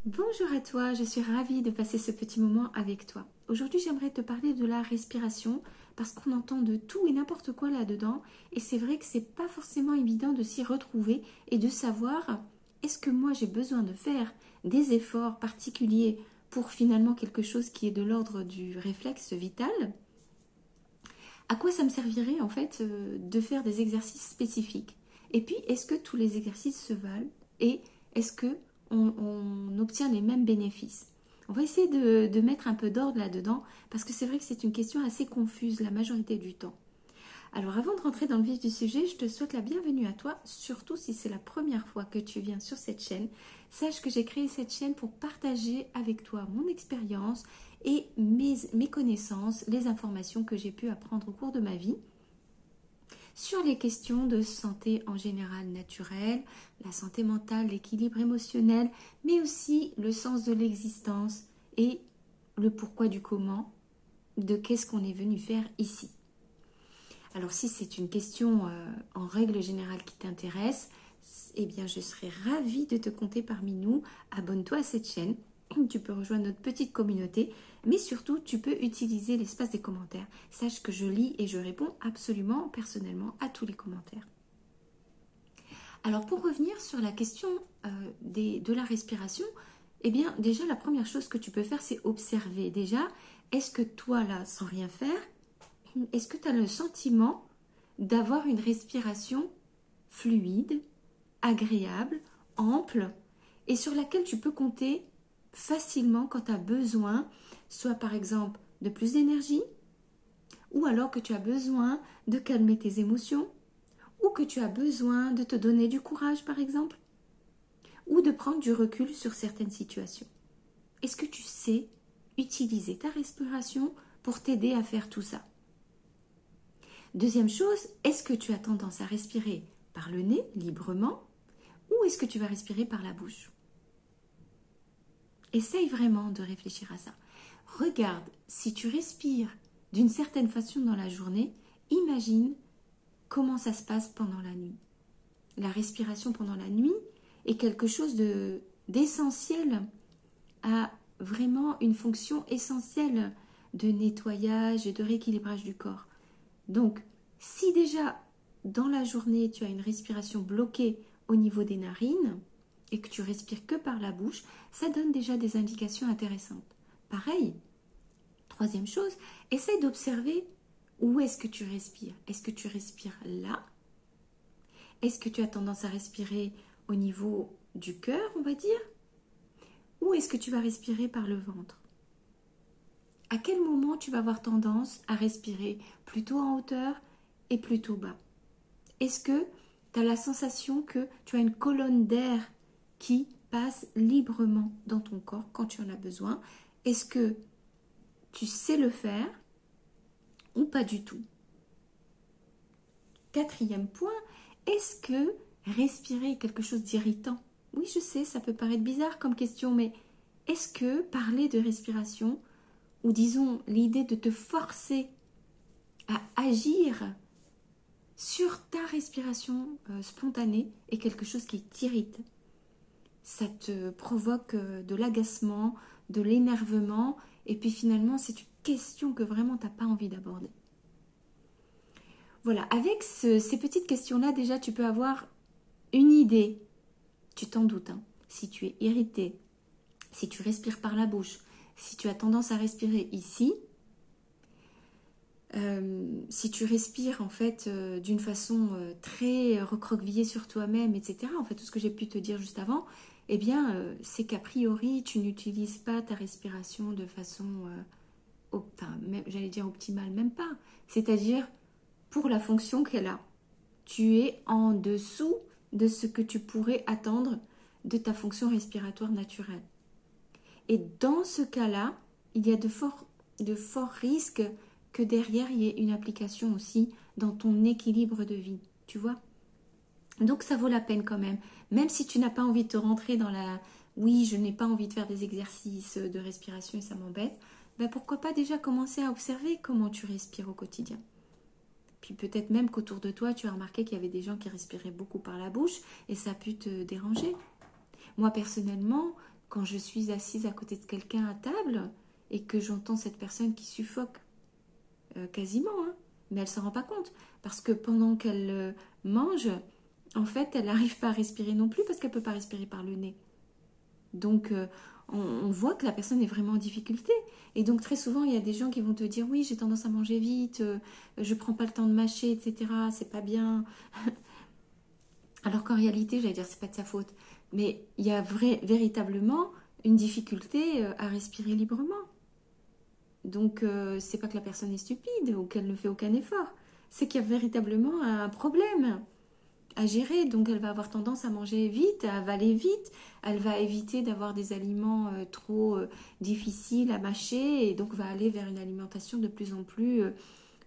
Bonjour à toi, je suis ravie de passer ce petit moment avec toi. Aujourd'hui, j'aimerais te parler de la respiration parce qu'on entend de tout et n'importe quoi là-dedans et c'est vrai que c'est pas forcément évident de s'y retrouver et de savoir est-ce que moi j'ai besoin de faire des efforts particuliers pour finalement quelque chose qui est de l'ordre du réflexe vital. À quoi ça me servirait en fait de faire des exercices spécifiques? Et puis, est-ce que tous les exercices se valent? Et est-ce que on obtient les mêmes bénéfices? On va essayer de mettre un peu d'ordre là-dedans parce que c'est vrai que c'est une question assez confuse la majorité du temps. Alors avant de rentrer dans le vif du sujet, je te souhaite la bienvenue à toi, surtout si c'est la première fois que tu viens sur cette chaîne. Sache que j'ai créé cette chaîne pour partager avec toi mon expérience et mes connaissances, les informations que j'ai pu apprendre au cours de ma vie sur les questions de santé en général naturelle, la santé mentale, l'équilibre émotionnel, mais aussi le sens de l'existence et le pourquoi du comment, de qu'est-ce qu'on est venu faire ici. Alors si c'est une question en règle générale qui t'intéresse, eh bien je serais ravie de te compter parmi nous. Abonne-toi à cette chaîne, tu peux rejoindre notre petite communauté, mais surtout tu peux utiliser l'espace des commentaires. Sache que je lis et je réponds absolument personnellement à tous les commentaires. Alors pour revenir sur la question de la respiration, eh bien déjà la première chose que tu peux faire c'est observer. Déjà, est-ce que toi là, sans rien faire, est-ce que tu as le sentiment d'avoir une respiration fluide, agréable, ample et sur laquelle tu peux compter facilement quand tu as besoin, soit par exemple de plus d'énergie, ou alors que tu as besoin de calmer tes émotions, ou que tu as besoin de te donner du courage par exemple, ou de prendre du recul sur certaines situations. Est-ce que tu sais utiliser ta respiration pour t'aider à faire tout ça? Deuxième chose, est-ce que tu as tendance à respirer par le nez librement ou est-ce que tu vas respirer par la bouche? Essaye vraiment de réfléchir à ça. Regarde, si tu respires d'une certaine façon dans la journée, imagine comment ça se passe pendant la nuit. La respiration pendant la nuit est quelque chose d'essentiel, a vraiment une fonction essentielle de nettoyage et de rééquilibrage du corps. Donc, si déjà dans la journée tu as une respiration bloquée au niveau des narines et que tu respires que par la bouche, ça donne déjà des indications intéressantes. Pareil, troisième chose, essaye d'observer où est-ce que tu respires. Est-ce que tu respires là? Est-ce que tu as tendance à respirer au niveau du cœur, on va dire? Ou est-ce que tu vas respirer par le ventre? À quel moment tu vas avoir tendance à respirer plutôt en hauteur et plutôt bas? Est-ce que tu as la sensation que tu as une colonne d'air qui passe librement dans ton corps quand tu en as besoin? Est-ce que tu sais le faire ou pas du tout? Quatrième point, est-ce que respirer est quelque chose d'irritant? Oui, je sais, ça peut paraître bizarre comme question, mais est-ce que parler de respiration, ou disons l'idée de te forcer à agir sur ta respiration spontanée est quelque chose qui t'irrite? Ça te provoque de l'agacement, de l'énervement, et puis finalement c'est une question que vraiment tu n'as pas envie d'aborder. Voilà, avec ces petites questions-là, déjà tu peux avoir une idée, tu t'en doutes, hein. Si tu es irrité, si tu respires par la bouche, si tu as tendance à respirer ici, si tu respires en fait d'une façon très recroquevillée sur toi-même, etc., en fait tout ce que j'ai pu te dire juste avant, eh bien c'est qu'a priori tu n'utilises pas ta respiration de façon, j'allais dire optimale, même pas, c'est-à-dire pour la fonction qu'elle a. Tu es en dessous de ce que tu pourrais attendre de ta fonction respiratoire naturelle. Et dans ce cas-là, il y a de forts risques que derrière, il y ait une application aussi dans ton équilibre de vie, tu vois. Donc, ça vaut la peine quand même. Même si tu n'as pas envie de te rentrer dans la « oui, je n'ai pas envie de faire des exercices de respiration et ça m'embête », ben pourquoi pas déjà commencer à observer comment tu respires au quotidien. Puis peut-être même qu'autour de toi, tu as remarqué qu'il y avait des gens qui respiraient beaucoup par la bouche et ça a pu te déranger. Moi, personnellement, quand je suis assise à côté de quelqu'un à table et que j'entends cette personne qui suffoque quasiment, hein, mais elle ne s'en rend pas compte. Parce que pendant qu'elle mange, en fait, elle n'arrive pas à respirer non plus parce qu'elle ne peut pas respirer par le nez. Donc, on voit que la personne est vraiment en difficulté. Et donc, très souvent, il y a des gens qui vont te dire « Oui, j'ai tendance à manger vite, je ne prends pas le temps de mâcher, etc. C'est pas bien. » Alors qu'en réalité, j'allais dire, c'est pas de sa faute. Mais il y a véritablement une difficulté à respirer librement. Donc, c'est pas que la personne est stupide ou qu'elle ne fait aucun effort. C'est qu'il y a véritablement un problème à gérer. Donc, elle va avoir tendance à manger vite, à avaler vite. Elle va éviter d'avoir des aliments trop difficiles à mâcher et donc va aller vers une alimentation de plus en plus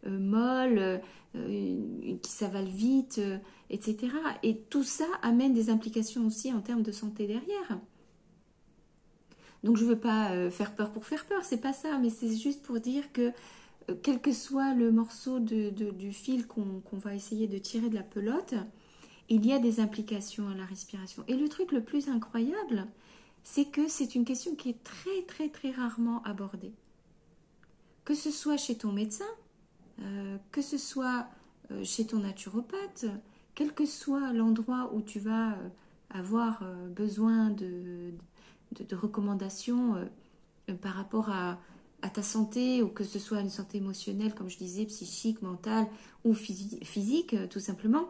molle, qui s'avale vite, etc. Et tout ça amène des implications aussi en termes de santé derrière. Donc je ne veux pas faire peur pour faire peur, c'est pas ça, mais c'est juste pour dire que quel que soit le morceau du fil qu'on va essayer de tirer de la pelote, il y a des implications à la respiration. Et le truc le plus incroyable, c'est que c'est une question qui est très très très rarement abordée. Que ce soit chez ton médecin, que ce soit chez ton naturopathe, quel que soit l'endroit où tu vas avoir besoin de recommandations par rapport à ta santé, ou que ce soit une santé émotionnelle, comme je disais, psychique, mentale ou physique, tout simplement.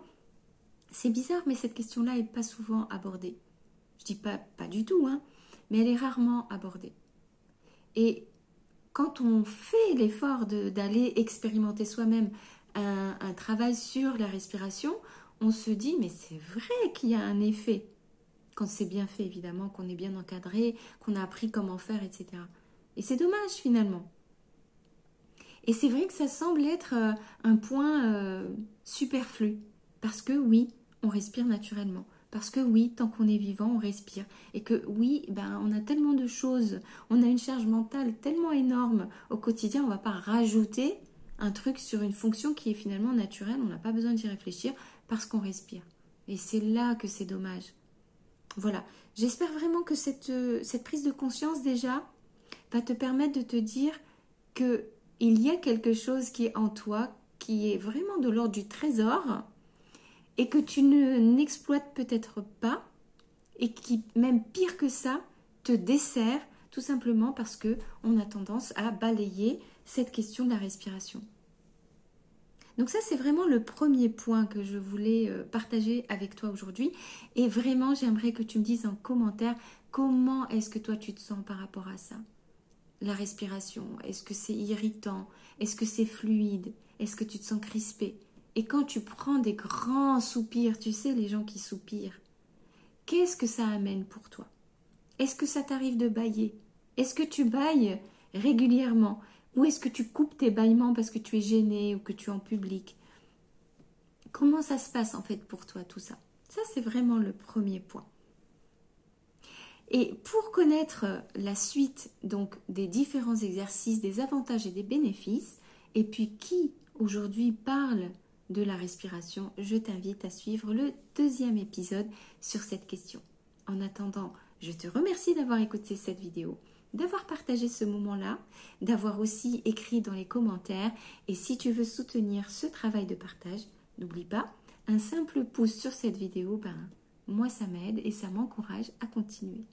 C'est bizarre, mais cette question-là n'est pas souvent abordée. Je dis pas du tout, hein, mais elle est rarement abordée. Et quand on fait l'effort d'aller expérimenter soi-même un travail sur la respiration, on se dit, mais c'est vrai qu'il y a un effet. Quand c'est bien fait, évidemment, qu'on est bien encadré, qu'on a appris comment faire, etc. Et c'est dommage, finalement. Et c'est vrai que ça semble être un point superflu. Parce que oui, on respire naturellement. Parce que oui, tant qu'on est vivant, on respire. Et que oui, on a tellement de choses, on a une charge mentale tellement énorme au quotidien, on ne va pas rajouter un truc sur une fonction qui est finalement naturelle, on n'a pas besoin d'y réfléchir parce qu'on respire. Et c'est là que c'est dommage. Voilà, j'espère vraiment que cette prise de conscience déjà va te permettre de te dire qu'il y a quelque chose qui est en toi, qui est vraiment de l'ordre du trésor et que tu n'exploites peut-être pas et qui, même pire que ça, te dessert tout simplement parce qu'on a tendance à balayer cette question de la respiration. Donc ça, c'est vraiment le premier point que je voulais partager avec toi aujourd'hui. Et vraiment, j'aimerais que tu me dises en commentaire comment est-ce que toi, tu te sens par rapport à ça. La respiration, est-ce que c'est irritant? Est-ce que c'est fluide? Est-ce que tu te sens crispé? Et quand tu prends des grands soupirs, tu sais, les gens qui soupirent, qu'est-ce que ça amène pour toi? Est-ce que ça t'arrive de bâiller? Est-ce que tu bâilles régulièrement? Ou est-ce que tu coupes tes bâillements parce que tu es gêné ou que tu es en public? Comment ça se passe en fait pour toi tout ça? Ça, c'est vraiment le premier point. Et pour connaître la suite donc des différents exercices, des avantages et des bénéfices, et puis qui aujourd'hui parle de la respiration, je t'invite à suivre le deuxième épisode sur cette question. En attendant, je te remercie d'avoir écouté cette vidéo, d'avoir partagé ce moment-là, d'avoir aussi écrit dans les commentaires. Et si tu veux soutenir ce travail de partage, n'oublie pas, un simple pouce sur cette vidéo, moi ça m'aide et ça m'encourage à continuer.